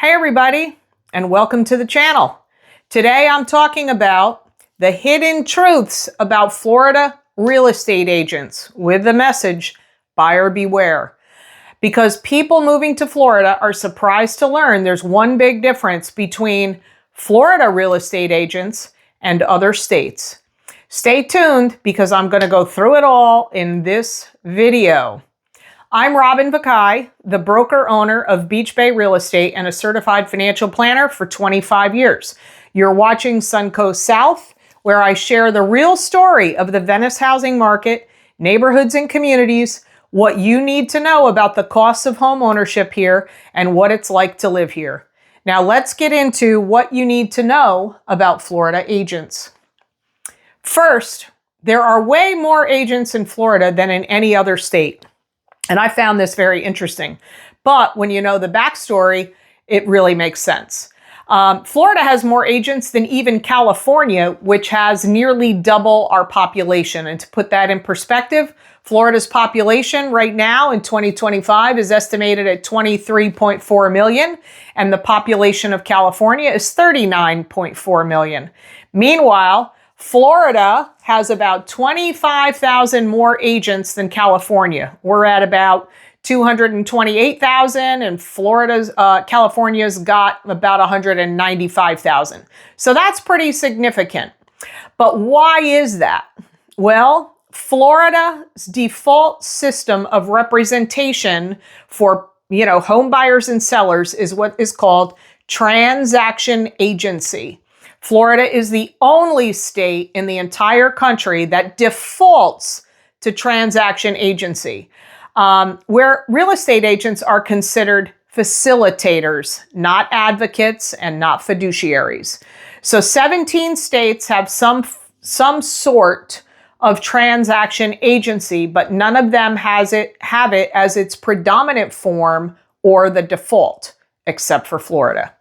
Hey everybody, and welcome to the channel. Today I'm talking about the hidden truths about Florida real estate agents with the message, buyer beware. Because people moving to Florida are surprised to learn there's one big difference between Florida real estate agents and other states. Stay tuned because I'm going to go through it all in this video. I'm Vaccai, the broker owner of Beach Bay Real Estate and a certified financial planner for 25 years. You're watching Suncoast South, where I share the real story of the Venice housing market, neighborhoods and communities, what you need to know about the costs of home ownership here, and what it's like to live here. Now let's get into what you need to know about Florida agents. First, there are way more agents in Florida than in any other state. And I found this very interesting. But when you know the backstory, it really makes sense. Florida has more agents than even California, which has nearly double our population. And to put that in perspective, Florida's population right now in 2025 is estimated at 23.4 million, and the population of California is 39.4 million. Meanwhile, Florida has about 25,000 more agents than California. We're at about 228,000 and California's got about 195,000. So that's pretty significant. But why is that? Well, Florida's default system of representation for, home buyers and sellers is what is called transaction agency. Florida is the only state in the entire country that defaults to transaction agency, where real estate agents are considered facilitators, not advocates and not fiduciaries. So 17 states have some sort of transaction agency, but none of them have it as its predominant form or the default, except for Florida.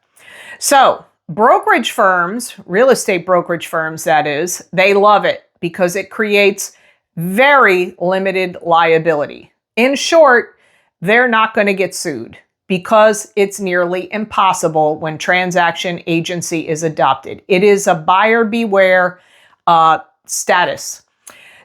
So brokerage firms, real estate brokerage firms that is, they love it because it creates very limited liability. In short, they're not going to get sued because it's nearly impossible when transaction agency is adopted. It is a buyer beware status.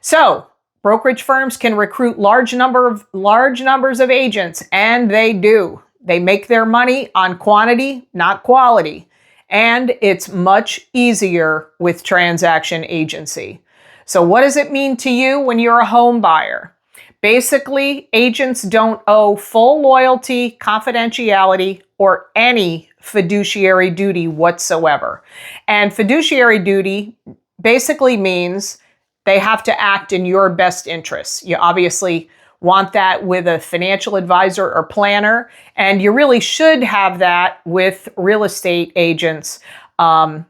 So brokerage firms can recruit large numbers of agents, and they do. They make their money on quantity, not quality. And it's much easier with transaction agency. So what does it mean to you when you're a home buyer? Basically, agents don't owe full loyalty, confidentiality, or any fiduciary duty whatsoever. And fiduciary duty basically means they have to act in your best interests. You obviously want that with a financial advisor or planner, and you really should have that with real estate agents,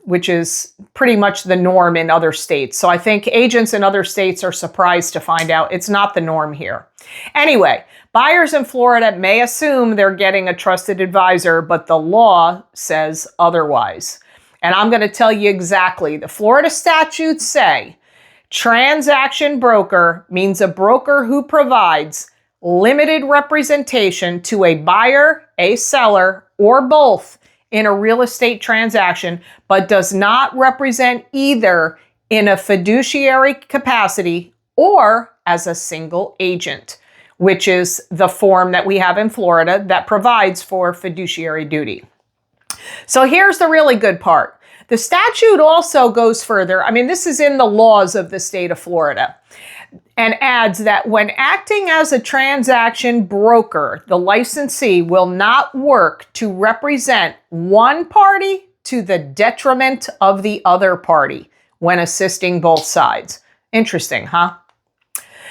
which is pretty much the norm in other states. So I think agents in other states are surprised to find out it's not the norm here. Anyway, buyers in Florida may assume they're getting a trusted advisor, but the law says otherwise. And I'm going to tell you exactly. The Florida statutes say transaction broker means a broker who provides limited representation to a buyer, a seller, or both in a real estate transaction, but does not represent either in a fiduciary capacity or as a single agent, which is the form that we have in Florida that provides for fiduciary duty. So here's the really good part. The statute also goes further. I mean, this is in the laws of the state of Florida, and adds that when acting as a transaction broker, the licensee will not work to represent one party to the detriment of the other party when assisting both sides. Interesting, huh?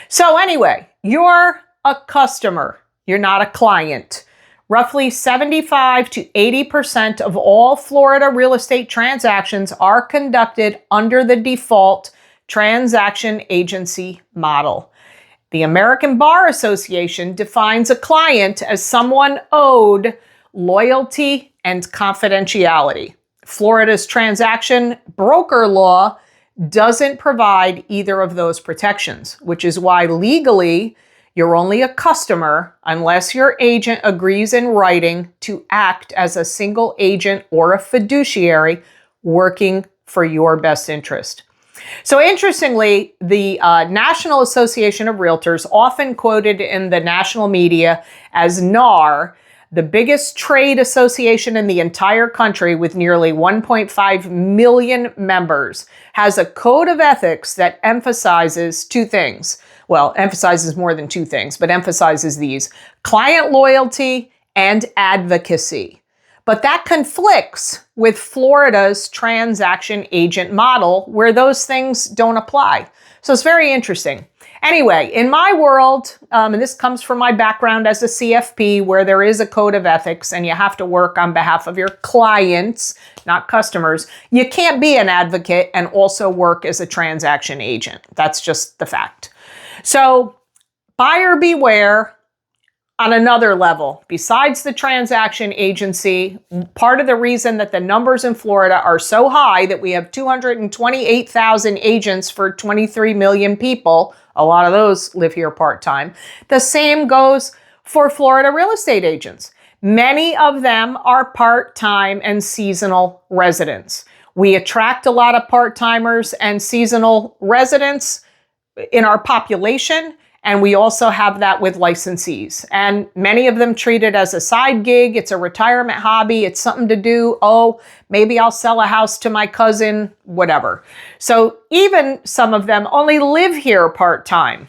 So anyway, you're a customer. You're not a client. Roughly 75 to 80% of all Florida real estate transactions are conducted under the default transaction agency model. The American Bar Association defines a client as someone owed loyalty and confidentiality. Florida's transaction broker law doesn't provide either of those protections, which is why legally You're only a customer unless your agent agrees in writing to act as a single agent or a fiduciary working for your best interest. So interestingly, the National Association of Realtors, often quoted in the national media as NAR, the biggest trade association in the entire country with nearly 1.5 million members, has a code of ethics that emphasizes two things. Well, emphasizes more than two things, but emphasizes these: client loyalty and advocacy. But that conflicts with Florida's transaction agent model, where those things don't apply. So it's very interesting. Anyway, in my world, and this comes from my background as a CFP, where there is a code of ethics and you have to work on behalf of your clients, not customers, you can't be an advocate and also work as a transaction agent. That's just the fact. So buyer beware. On another level, besides the transaction agency, part of the reason that the numbers in Florida are so high, that we have 228,000 agents for 23 million people, a lot of those live here part-time, the same goes for Florida real estate agents. Many of them are part-time and seasonal residents. We attract a lot of part-timers and seasonal residents in our population, and we also have that with licensees. And many of them treat it as a side gig. It's a retirement hobby. It's something to do. Oh, maybe I'll sell a house to my cousin, whatever. So even some of them only live here part-time.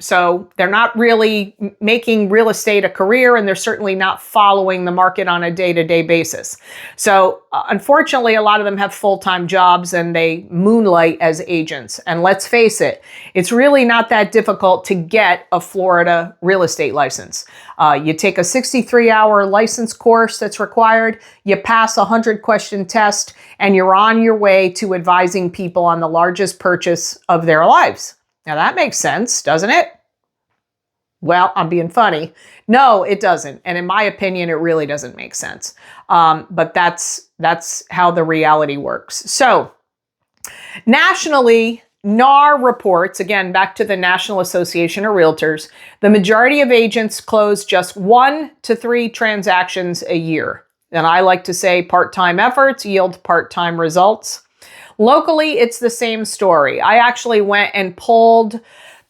So they're not really making real estate a career, and they're certainly not following the market on a day-to-day basis. So unfortunately, a lot of them have full-time jobs and they moonlight as agents. And let's face it, it's really not that difficult to get a Florida real estate license. You take a 63-hour license course that's required, you pass a 100-question test, and you're on your way to advising people on the largest purchase of their lives. Now that makes sense, doesn't it? Well, I'm being funny. No, it doesn't. And in my opinion, it really doesn't make sense. But that's how the reality works. So nationally, NAR reports, again, back to the National Association of Realtors, the majority of agents close just 1 to 3 transactions a year. And I like to say part-time efforts yield part-time results. Locally, it's the same story. I actually went and pulled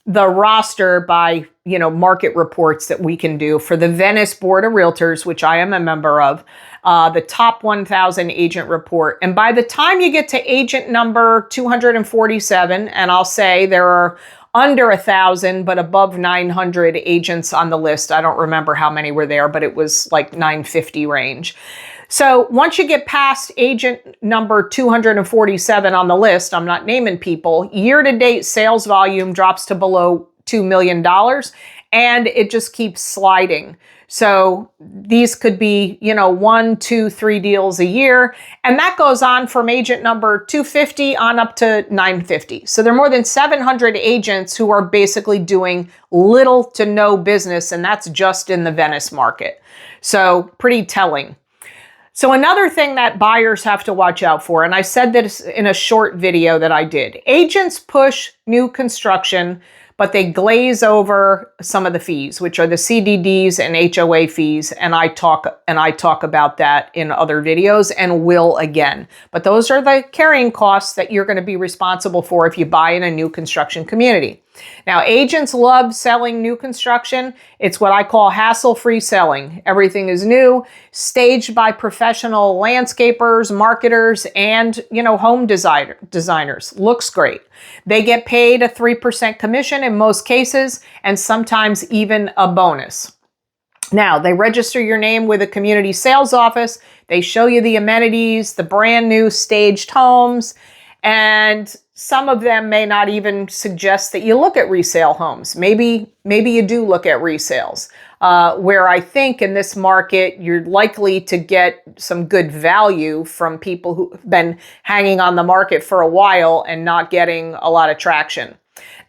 the roster by, market reports that we can do for the Venice Board of Realtors, which I am a member of, the top 1,000 agent report. And by the time you get to agent number 247, and I'll say there are under 1,000, but above 900 agents on the list. I don't remember how many were there, but it was like 950 range. So once you get past agent number 247 on the list, I'm not naming people, year-to-date sales volume drops to below $2 million, and it just keeps sliding. So these could be, 1, 2, 3 deals a year, and that goes on from agent number 250 on up to 950. So there are more than 700 agents who are basically doing little to no business, and that's just in the Venice market. So pretty telling. So another thing that buyers have to watch out for, and I said this in a short video that I did, agents push new construction, but they glaze over some of the fees, which are the CDDs and HOA fees. And I talk about that in other videos and will again. But those are the carrying costs that you're going to be responsible for if you buy in a new construction community. Now, agents love selling new construction. It's what I call hassle-free selling. Everything is new, staged by professional landscapers, marketers, and, home designers. Looks great. They get paid a 3% commission in most cases, and sometimes even a bonus. Now, they register your name with a community sales office. They show you the amenities, the brand new staged homes, and some of them may not even suggest that you look at resale homes. Maybe you do look at resales, where I think in this market, you're likely to get some good value from people who've been hanging on the market for a while and not getting a lot of traction.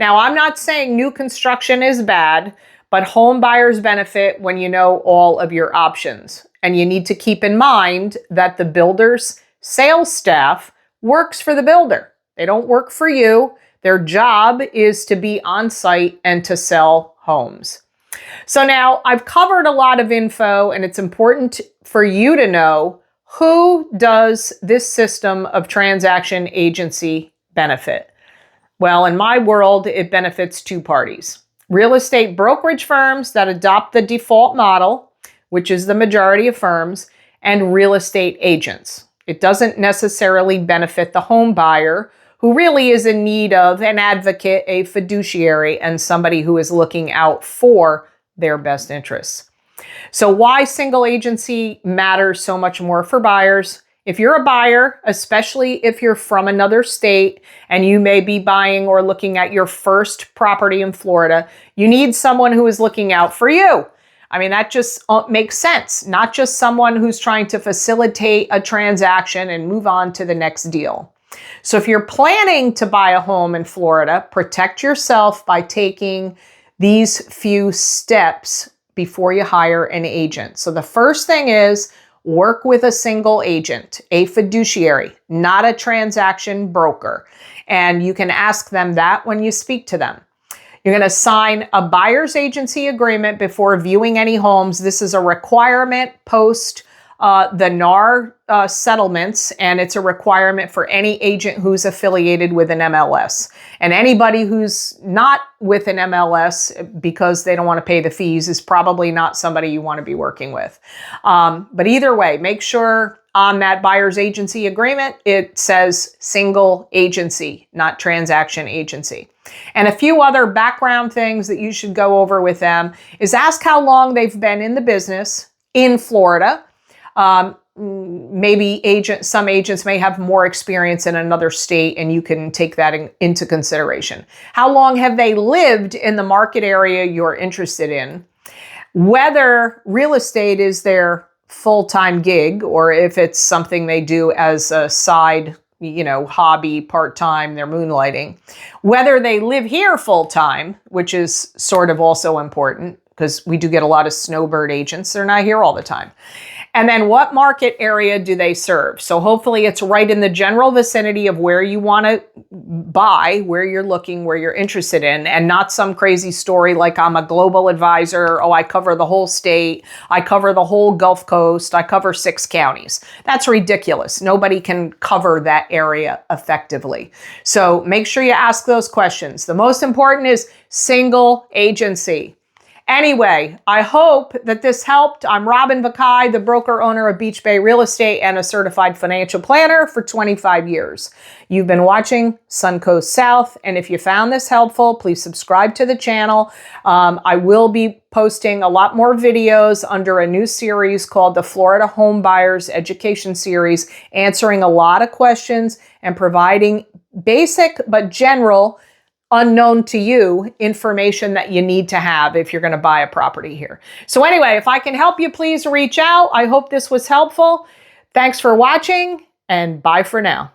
Now, I'm not saying new construction is bad, but home buyers benefit when you know all of your options. And you need to keep in mind that the builder's sales staff works for the builder. They don't work for you. Their job is to be on site and to sell homes. So now I've covered a lot of info, and it's important for you to know, who does this system of transaction agency benefit? Well, in my world, it benefits two parties. Real estate brokerage firms that adopt the default model, which is the majority of firms, and real estate agents. It doesn't necessarily benefit the home buyer, who really is in need of an advocate, a fiduciary, and somebody who is looking out for their best interests. So why single agency matters so much more for buyers? If you're a buyer, especially if you're from another state and you may be buying or looking at your first property in Florida, you need someone who is looking out for you. I mean, that just makes sense. Not just someone who's trying to facilitate a transaction and move on to the next deal. So if you're planning to buy a home in Florida, protect yourself by taking these few steps before you hire an agent. So the first thing is, work with a single agent, a fiduciary, not a transaction broker. And you can ask them that when you speak to them. You're going to sign a buyer's agency agreement before viewing any homes. This is a requirement post the NAR settlements, and it's a requirement for any agent who's affiliated with an MLS. And anybody who's not with an MLS because they don't want to pay the fees is probably not somebody you want to be working with. But either way, make sure on that buyer's agency agreement, it says single agency, not transaction agency. And a few other background things that you should go over with them is ask how long they've been in the business in Florida. Maybe some agents may have more experience in another state, and you can take that into consideration. How long have they lived in the market area you're interested in? Whether real estate is their full-time gig, or if it's something they do as a side, hobby, part-time, they're moonlighting. Whether they live here full-time, which is sort of also important, because we do get a lot of snowbird agents. They're not here all the time. And then what market area do they serve? So hopefully it's right in the general vicinity of where you want to buy, where you're looking, where you're interested in, and not some crazy story like I'm a global advisor. Oh, I cover the whole state. I cover the whole Gulf Coast. I cover 6 counties. That's ridiculous. Nobody can cover that area effectively. So make sure you ask those questions. The most important is single agency. Anyway, I hope that this helped. I'm Robin Vaccai, the broker owner of Beach Bay Real Estate and a certified financial planner for 25 years. You've been watching Suncoast South, and if you found this helpful, please subscribe to the channel. I will be posting a lot more videos under a new series called the Florida Home Buyers Education Series, answering a lot of questions and providing basic but general, unknown to you, information that you need to have if you're going to buy a property here. So anyway, if I can help you, please reach out. I hope this was helpful. Thanks for watching, and bye for now.